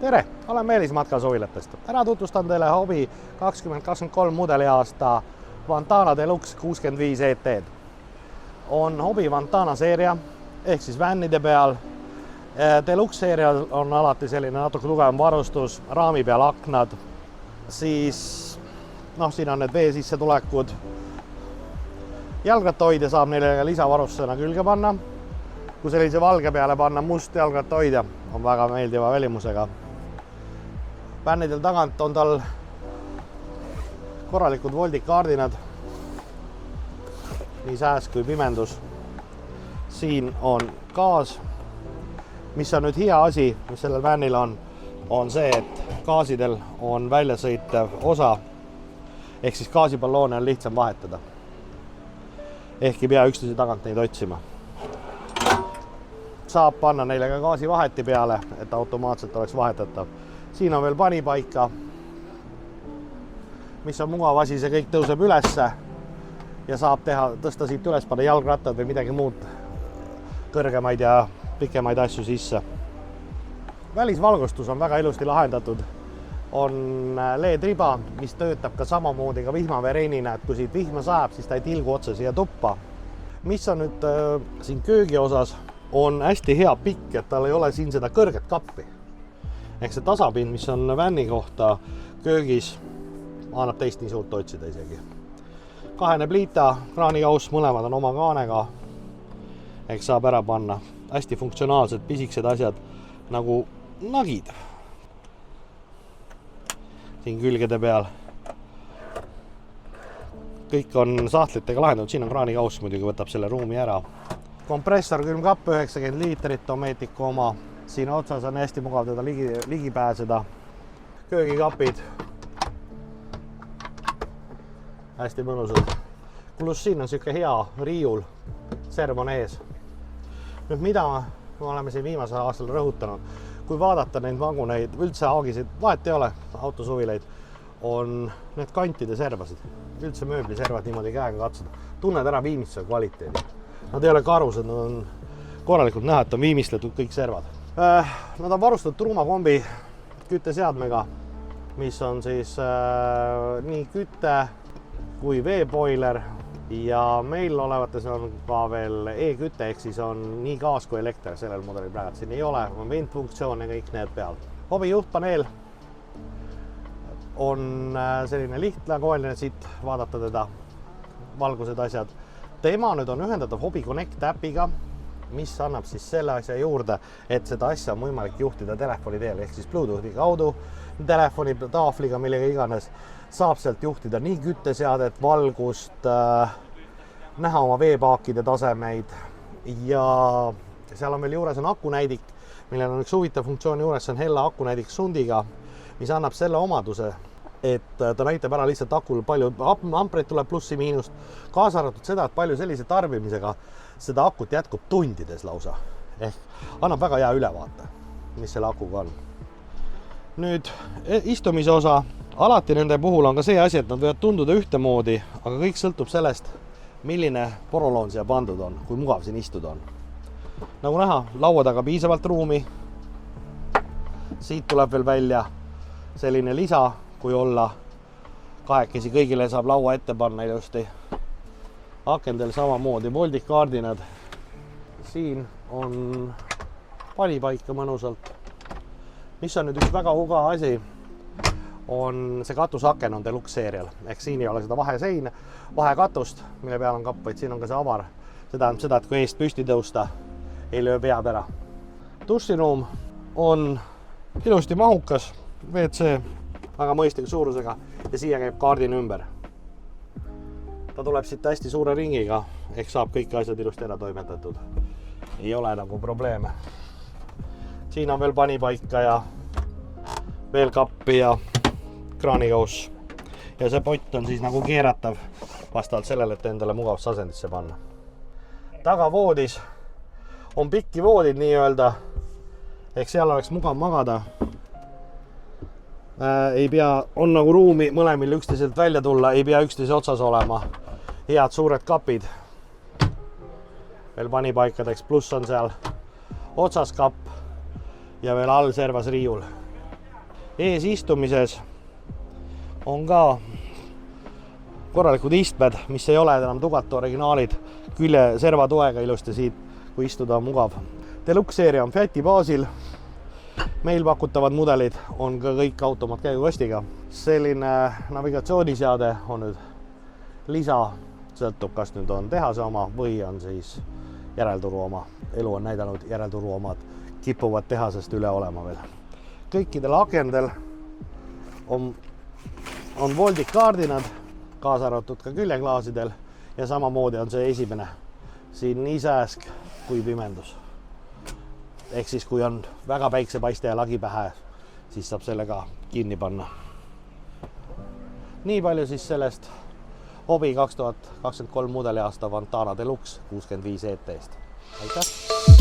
Tere! Olen Meelis Matkasuvilatest. Täna tutvustan teile Hobi 2023 mudeliaasta Vantana Deluxe 65 ET. On Hobi Vantana seeria ehk siis vännide peal. Deluxe seerial on alati selline natuke tugevam varustus, raami peal aknad. Siis siin on need vee sissetulekud. Jalgrattahoidja saab neile lisavarustusena külge panna. Kui sellise valge peale panna must jalgrattahoidja, on väga meeldiva välimusega. Vännidel tagant on tal korralikud voldikaardinad, nii sääs kui pimendus. Siin on gaas, mis on nüüd hea asi, mis sellel vännil on see, et gaasidel on väljasõitev osa, ehk siis gaasiballoone on lihtsam vahetada. Ehk ei pea üksteise tagant neid otsima. Saab panna neile ka gaasivaheti peale, et automaatselt oleks vahetatav. Siin on veel panipaika, mis on mugav asi, see kõik tõuseb ülesse ja saab tõsta siit üles, panna jalgrattad või midagi muud kõrgemaid ja pikemaid asju sisse. Välisvalgustus on väga ilusti lahendatud. On LED-riba, mis töötab ka samamoodi ka vihmavereinina, et kui siit vihma saab, siis ta ei tilgu otse siia tuppa. Mis on nüüd siin köögi osas, on hästi hea pikk, et tal ei ole siin seda kõrget kappi. Ehk see tasapind, mis on vänni kohta köögis, annab teist nii suurt otsida isegi. Kahene pliita, kraanikauss, mõlemad on oma kaanega, ehk saab ära panna. Hästi funktsionaalsed pisiksed asjad nagu nagid. Siin külgede peal. Kõik on sahtlitega lahendanud, siin on kraanikauss muidugi, võtab selle ruumi ära. Kompressor külmkapp 90 liitrit, Dometico oma. Siin otsas on hästi mugav teda ligi pääseda. Köögikapid. Hästi mõnusad. Pluss siin on siuke hea riiul. Serv on ees. Nüüd mida me oleme siin viimasel aastal rõhutanud? Kui vaadata neid vaguneid, üldse haagisid, vahet ei ole, autosuvileid, on need kantide servasid. Üldse mööbliservad niimoodi käega katsuda. Tunned ära viimistluse kvaliteedi. Nad ei ole karused, nad on korralikult näha, et on viimistletud kõik servad. Nad on varustatud truumakombi kütteseadmega, mis on siis nii kütte kui veeboiler ja meil olevates on ka veel e-kütte, ehk siis on nii gaas kui elekter sellel mudelil praegu. Siin ei ole, on ventfunktsioon ja kõik need peal. Hobi juhtpaneel on selline lihtlakoeline siit vaadata teda, valgused asjad. Tema nüüd on ühendatav Hobi Connect äpiga, mis annab siis selle asja juurde, et seda asja on võimalik juhtida telefoni teel, ehk siis Bluetoothi kaudu, telefoni taafliga, millega iganes, saab sealt juhtida nii kütteseadet, valgust, näha oma veepaakide tasemeid ja seal on veel juures on akunäidik, millel on üks huvitav funktsioon juures, see on hella akunäidik sundiga, mis annab selle omaduse, et ta näitab ära lihtsalt akul palju ampreid tuleb plussi miinust, kaasa arvatud seda, et palju sellise tarbimisega seda akut jätkub tundides lausa. Ehk annab väga hea ülevaate, mis selle akuga on. Nüüd istumise osa, alati nende puhul on ka see asi, et nad võivad tunduda ühtemoodi, aga kõik sõltub sellest, milline poroloon siia pandud on, kui mugav siin istuda on. Nagu näha, laua taga piisavalt ruumi. Siit tuleb veel välja selline lisa, kui olla kahekesi, kõigile saab laua ette panna ilusti. Akendel samamoodi voldikaardinad. Siin on panipaika mõnusalt. Mis on nüüd üks väga huga asi, on see katusaken on Deluxe seerial. Ehk siin ei ole seda vahekatust, mille peal on kapp, vaid siin on ka see avar. See tähendab seda, et kui eest püsti tõusta, ei löö pead ära. Duširuum on ilusti mahukas, WC, väga mõistliku suurusega ja siia käib kaardin ümber. Ta tuleb siit hästi suure ringiga, ehk saab kõik asjad ilusti ära toimetatud. Ei ole nagu probleeme. Siin on veel panipaika ja veel kappi ja kraanikauss. Ja see pott on siis nagu keeratav vastavalt sellele, et endale mugavast asendisse panna. Tagavoodis on pikki voodid nii-öelda, ehk seal oleks mugav magada. Ei pea, on nagu ruumi mõlemil üksteiselt välja tulla, ei pea üksteise otsas olema. Head suured kapid. Veel panipaikadeks, pluss on seal otsas kapp ja veel all servas riiul. Eesistumises on ka korralikud istmed, mis ei ole enam Ducato originaalid, külje servatoega ilusti siit, kui istuda on mugav. Deluxe seeria on Fiati baasil. Meil pakutavad mudelid on ka kõik automaatkäigukastiga. Selline navigatsiooniseade on nüüd lisa, sõltub, kas nüüd on tehase oma või on siis järelturu oma. Elu on näidanud, järelturu omad kipuvad tehasest üle olema veel. Kõikidel akendel on voldikaardinad, kaasa arvatud ka küljeklaasidel ja samamoodi on see esimene siin nii sääsk kui pimendus. Ehk siis, kui on väga päiksepaiste ja lagi pähe, siis saab selle ka kinni panna. Nii palju siis sellest Hobi 2023 mudeli aasta Vantana Deluxe 65 ET-st. Aitäh!